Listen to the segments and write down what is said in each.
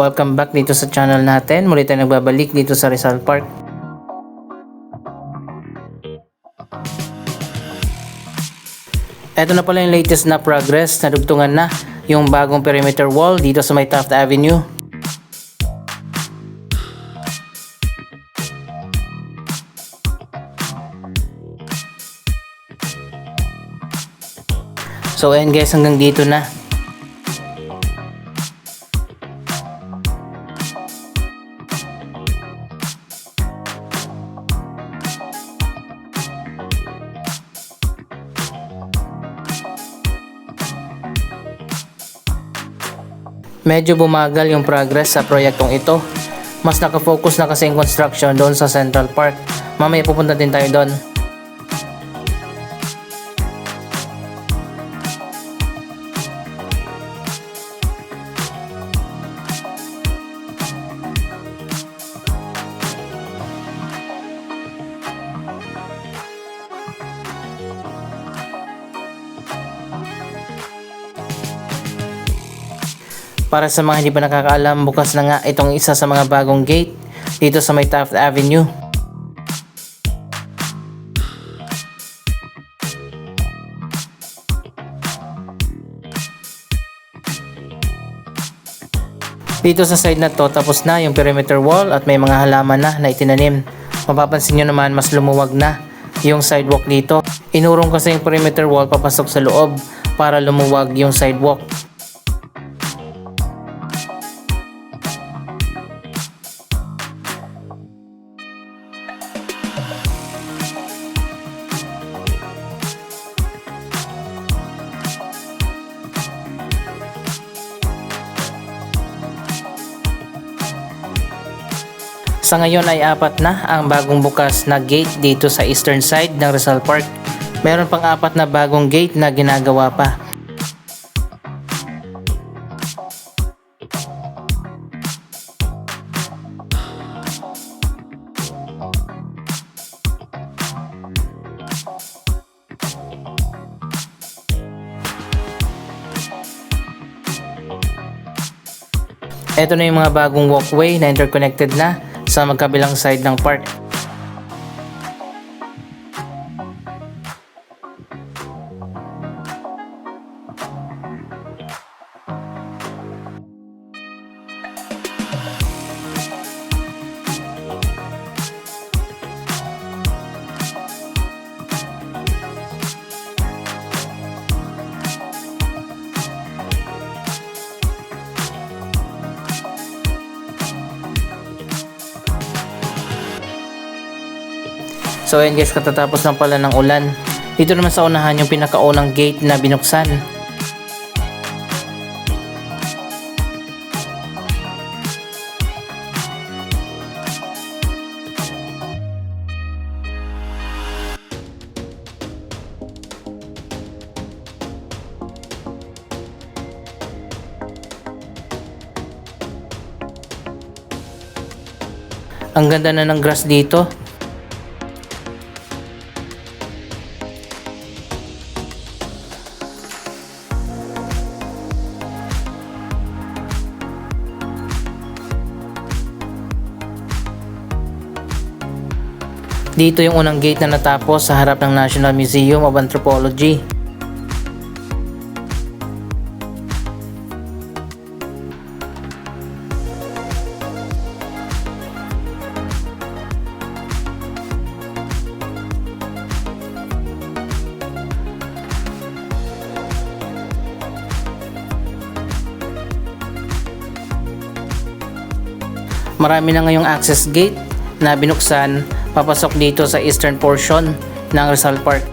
Welcome back dito sa channel natin. Muli tayo nagbabalik dito sa Rizal Park. Ito na pala yung latest na progress. Nadugtungan na yung bagong perimeter wall dito sa may Taft Avenue. So ayan guys, hanggang dito na. Medyo bumagal yung progress sa proyektong ito. Mas nakafocus na kasi yung construction doon sa Central Park. Mamaya pupunta din tayo doon. Para sa mga hindi pa nakakaalam, bukas na nga itong isa sa mga bagong gate dito sa may Taft Avenue. Dito sa side na to, tapos na yung perimeter wall at may mga halaman na itinanim. Mapapansin nyo naman, mas lumuwag na yung sidewalk dito. Inurong kasi yung perimeter wall papasok sa loob para lumuwag yung sidewalk. Sa ngayon ay 4 na ang bagong bukas na gate dito sa eastern side ng Rizal Park. Meron pang 4 na bagong gate na ginagawa pa. Ito na yung mga bagong walkway na interconnected na sa magkabilang side ng park. So ayan guys, katatapos lang pala ng ulan. Dito naman sa unahan yung pinakaunang gate na binuksan. Ang ganda na ng grass dito. Dito yung unang gate na natapos sa harap ng National Museum of Anthropology. Marami na ngayong access gate na binuksan papasok dito sa eastern portion ng Rizal Park.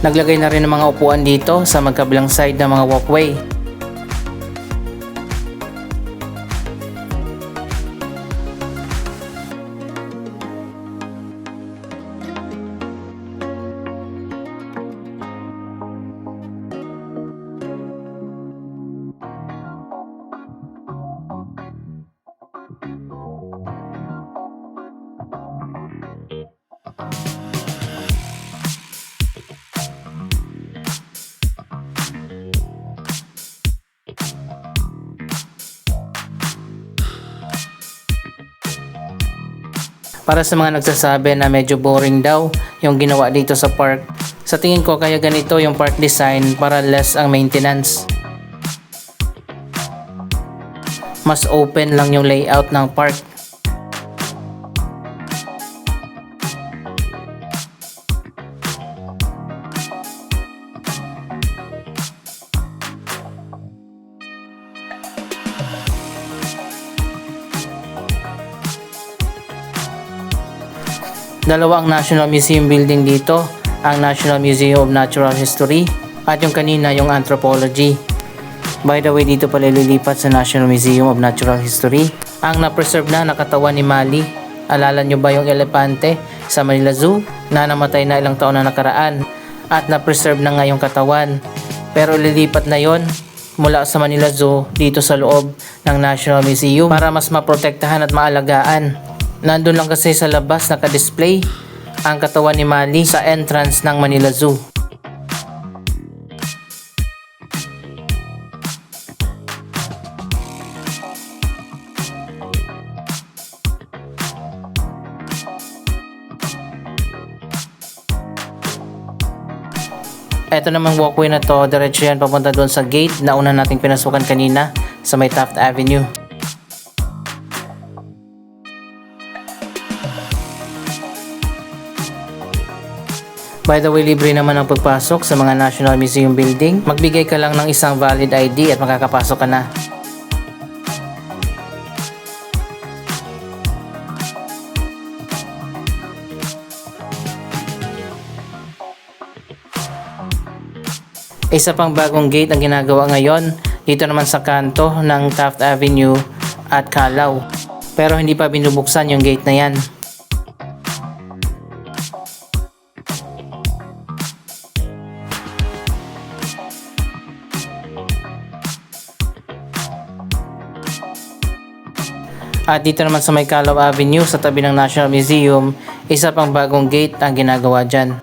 Naglagay na rin ng mga upuan dito sa magkabilang side ng mga walkway. Para sa mga nagsasabi na medyo boring daw yung ginawa dito sa park, sa tingin ko kaya ganito yung park design para less ang maintenance. Mas open lang yung layout ng park. Dalawa ang National Museum building dito, ang National Museum of Natural History at yung kanina yung Anthropology. By the way, dito pala lilipat sa National Museum of Natural History ang na-preserve na nakatawan ni Mali. Alala nyo ba yung elepante sa Manila Zoo na namatay na ilang taon na nakaraan at na-preserve na nga yung katawan, pero lilipat na yon mula sa Manila Zoo dito sa loob ng National Museum para mas maprotektahan at maalagaan. Nandun lang kasi sa labas naka-display ang katawan ni Mali sa entrance ng Manila Zoo. Ito namang walkway na to, diretso yan papunta doon sa gate na una nating pinasukan kanina sa may Taft Avenue. By the way, libre naman ang pagpasok sa mga National Museum building. Magbigay ka lang ng isang valid ID at makakapasok ka na. Isa pang bagong gate ang ginagawa ngayon dito naman sa kanto ng Taft Avenue at Callao. Pero hindi pa binubuksan yung gate na yan. At dito naman sa may Callao Avenue sa tabi ng National Museum, isa pang bagong gate ang ginagawa dyan.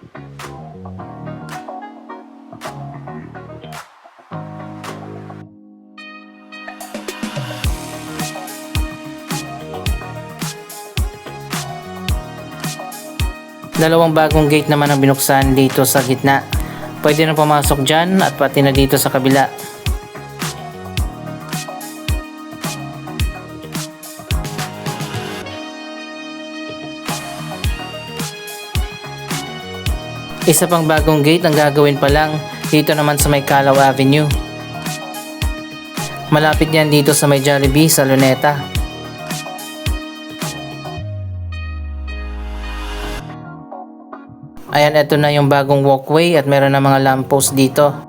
Dalawang bagong gate naman ang binuksan dito sa gitna. Pwede na pumasok dyan at pati na dito sa kabila. Isa pang bagong gate ang gagawin pa lang dito naman sa may Callao Avenue. Malapit yan dito sa may Jollibee sa Luneta. Ayan, ito na yung bagong walkway at meron na mga lamppost dito.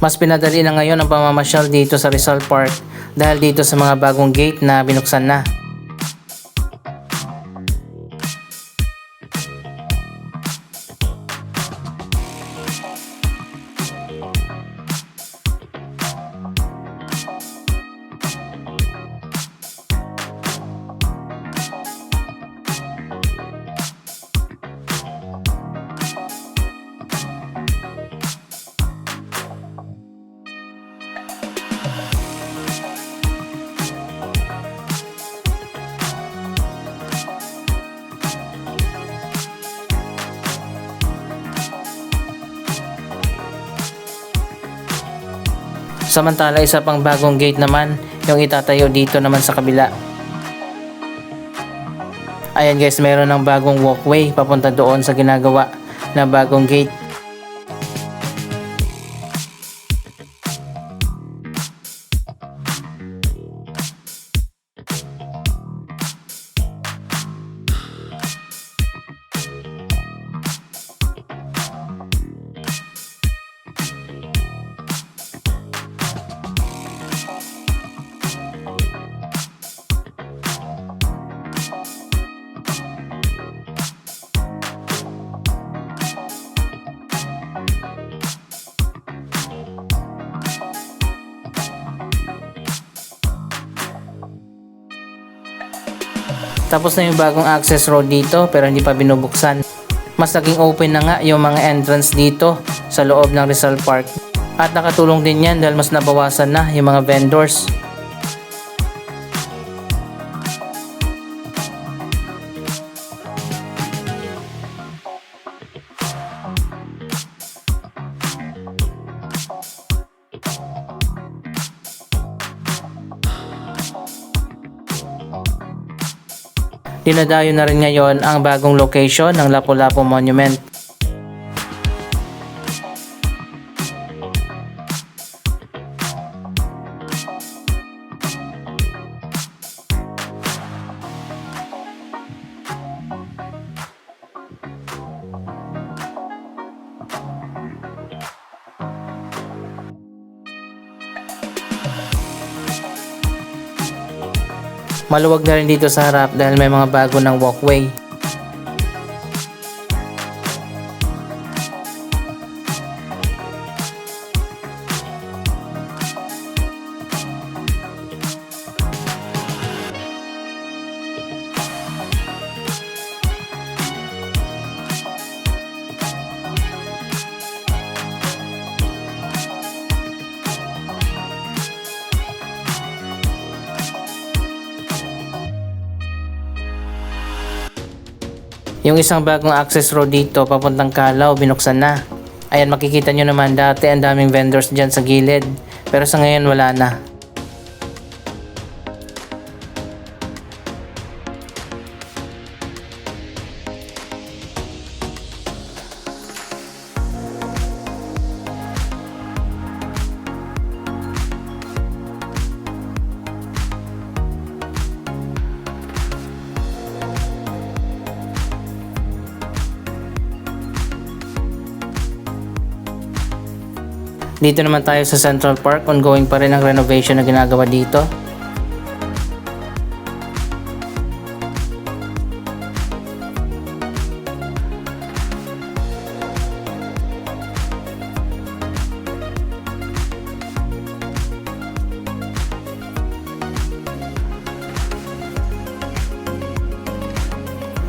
Mas pinadali na ngayon ang pamamasyal dito sa Rizal Park dahil dito sa mga bagong gate na binuksan na. Samantala, isa pang bagong gate naman yung itatayo dito naman sa kabila. Ayan guys, meron ng bagong walkway papunta doon sa ginagawa na bagong gate. Tapos na yung bagong access road dito pero hindi pa binubuksan. Mas naging open na nga yung mga entrance dito sa loob ng Rizal Park. At nakatulong din yan dahil mas nabawasan na yung mga vendors. Dinadayo na rin ngayon ang bagong location ng Lapu-Lapu Monument. Maluwag na rin dito sa harap dahil may mga bago ng walkway. Yung isang bagong access road dito papuntang Calao binuksan na. Ayan, makikita nyo naman dati ang daming vendors dyan sa gilid. Pero sa ngayon wala na. Dito naman tayo sa Central Park, ongoing pa rin ang renovation na ginagawa dito.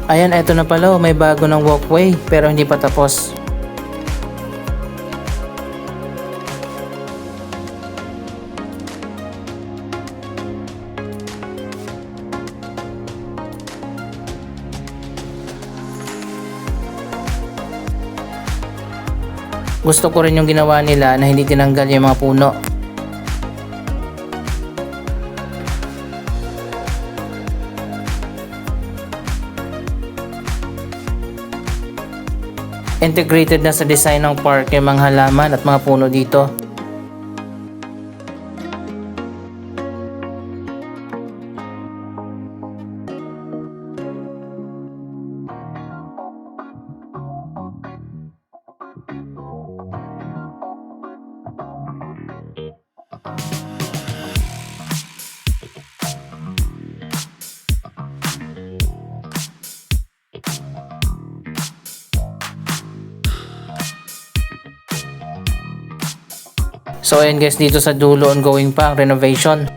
Ayan, eto na pala, may bago ng walkway pero hindi pa tapos. Gusto ko rin yung ginawa nila na hindi tinanggal yung mga puno. Integrated na sa design ng park yung mga halaman at mga puno dito. So ayan guys, dito sa dulo ongoing pa ang renovation.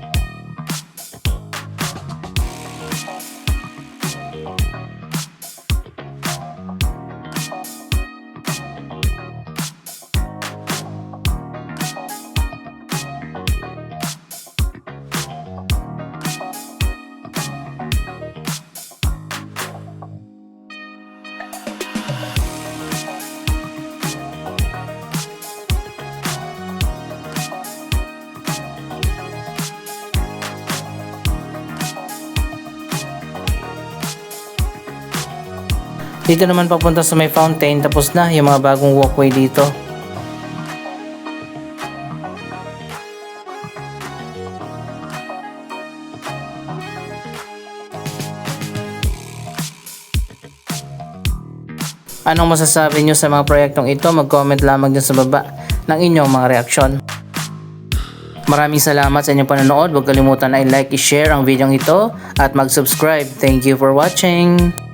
Dito naman papunta sa may fountain, tapos na yung mga bagong walkway dito. Anong masasabi nyo sa mga proyektong ito? Mag-comment lamang dyan sa baba ng inyong mga reaksyon. Maraming salamat sa inyong panonood. Huwag kalimutan na i-like, i-share ang video ito at mag-subscribe. Thank you for watching!